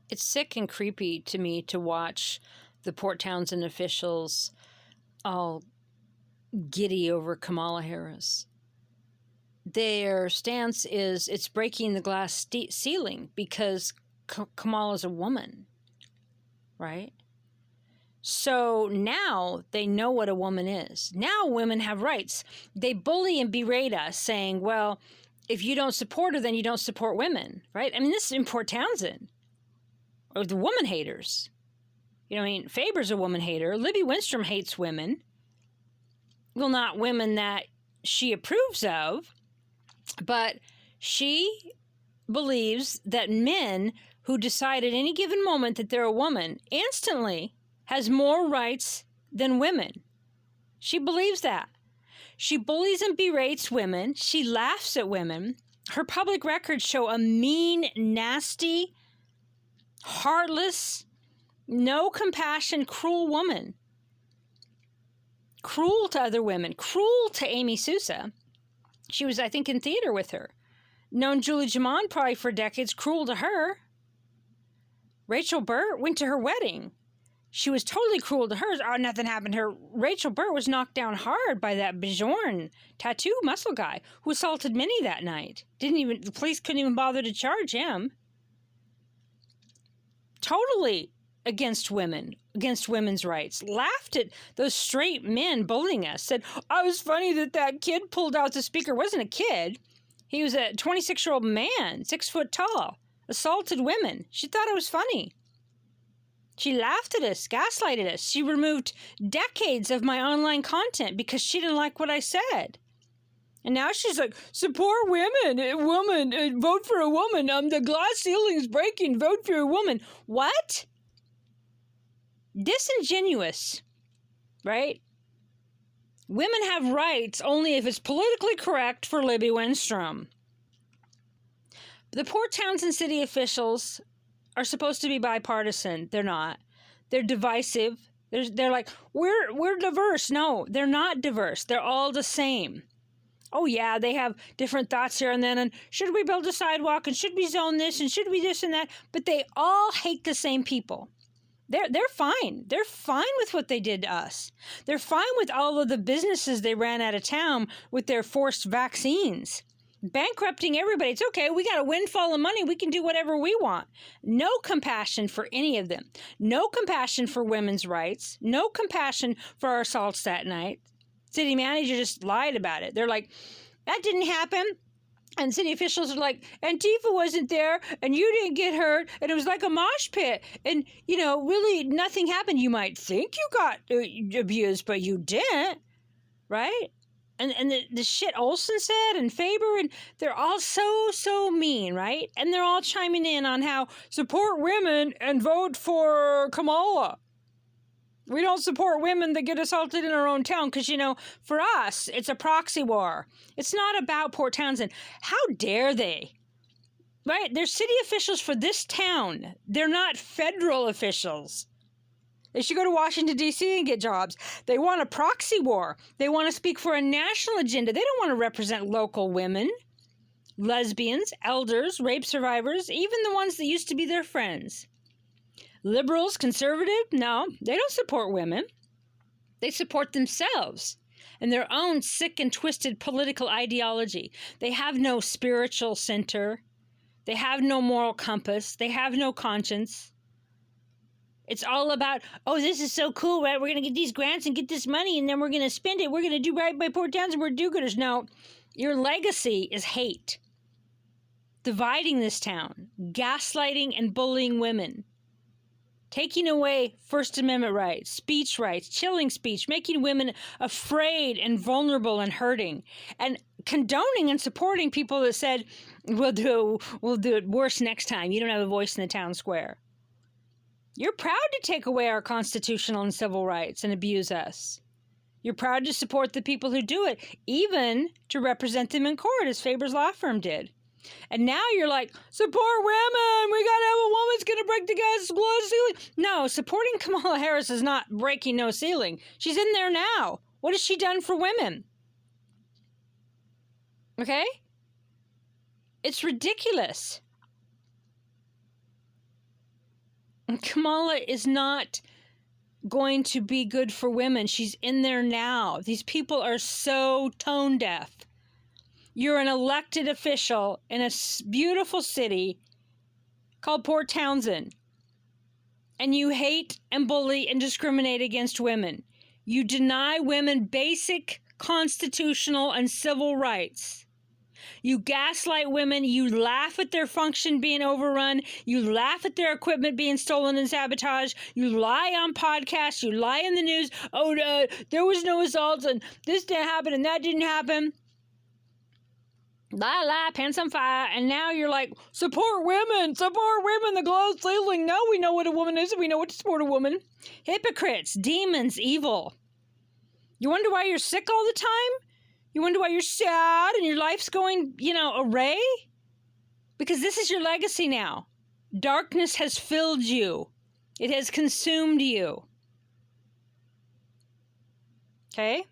It's sick and creepy to me to watch the Port Townsend officials all giddy over Kamala Harris. Their stance is it's breaking the glass ceiling because Kamala's a woman, right? So now they know what a woman is. Now women have rights. They bully and berate us saying, well, if you don't support her, then you don't support women, right? I mean, this is in Port Townsend. Or the woman haters. You know, I mean, Faber's a woman hater. Libby Winstrom hates women. Well, not women that she approves of, but she believes that men who decide at any given moment that they're a woman instantly has more rights than women. She believes that. She bullies and berates women. She laughs at women. Her public records show a mean, nasty, heartless, no compassion, cruel woman. Cruel to other women. Cruel to Amy Sousa. She was, I think, in theater with her. Known Julie Jamon probably for decades. Cruel to her. Rachel Burt went to her wedding. She was totally cruel to her. Oh, nothing happened to her. Rachel Burt was knocked down hard by that Bjorn tattoo muscle guy who assaulted Minnie that night. The police couldn't even bother to charge him. Totally against women, against women's rights. Laughed at those straight men bullying us. Said, I was funny that kid pulled out the speaker. Wasn't a kid. He was a 26-year-old man, 6 foot tall, assaulted women. She thought it was funny. She laughed at us, gaslighted us. She removed decades of my online content because she didn't like what I said. And now she's like, support women, vote for a woman. The glass ceiling's breaking, vote for a woman. What? Disingenuous, right? Women have rights only if it's politically correct for Libby Winstrom. The Port Townsend city officials are supposed to be bipartisan. They're not. They're divisive. They're like, we're diverse. No, they're not diverse. They're all the same. Oh, yeah, they have different thoughts here and then. And should we build a sidewalk? And should we zone this? And should we this and that? But they all hate the same people. They're fine. They're fine with what they did to us. They're fine with all of the businesses they ran out of town with their forced vaccines. Bankrupting everybody. It's okay. We got a windfall of money. We can do whatever we want. No compassion for any of them. No compassion for women's rights. No compassion for our assaults that night. City manager just lied about it. They're like, that didn't happen. And city officials are like, Antifa wasn't there and you didn't get hurt. And it was like a mosh pit. And, really nothing happened. You might think you got abused, but you didn't. Right? And the shit Olsen said and Faber, and they're all so mean, right? And they're all chiming in on how support women and vote for Kamala. We don't support women that get assaulted in our own town because, for us, it's a proxy war. It's not about Port Townsend. How dare they? Right? They're city officials for this town. They're not federal officials. They should go to Washington, D.C. and get jobs. They want a proxy war. They want to speak for a national agenda. They don't want to represent local women, lesbians, elders, rape survivors, even the ones that used to be their friends. Liberals, conservative, no, they don't support women. They support themselves and their own sick and twisted political ideology. They have no spiritual center. They have no moral compass. They have no conscience. It's all about, oh, this is so cool, right? We're going to get these grants and get this money, and then we're going to spend it. We're going to do right by Port Townsend. We're do-gooders. No, your legacy is hate. Dividing this town. Gaslighting and bullying women. Taking away First Amendment rights, speech rights, chilling speech, making women afraid and vulnerable and hurting, and condoning and supporting people that said, we'll do it worse next time. You don't have a voice in the town square. You're proud to take away our constitutional and civil rights and abuse us. You're proud to support the people who do it, even to represent them in court, as Faber's law firm did. And now you're like, support women. We got to have a woman that's going to break the glass ceiling. No, supporting Kamala Harris is not breaking no ceiling. She's in there now. What has she done for women? Okay? It's ridiculous. Kamala is not going to be good for women. She's in there now. These people are so tone deaf. You're an elected official in a beautiful city called Port Townsend, and you hate and bully and discriminate against women. You deny women basic constitutional and civil rights. You gaslight women. You laugh at their function being overrun. You laugh at their equipment being stolen and sabotaged. You lie on podcasts. You lie in the news. Oh, there was no assaults, and this didn't happen, and that didn't happen. Lie, pants on fire. And now you're like, support women, the glass ceiling. Now we know what a woman is, and we know what to support a woman. Hypocrites, demons, evil. You wonder why you're sick all the time? You wonder why you're sad and your life's going, array? Because this is your legacy now. Darkness has filled you. It has consumed you. Okay?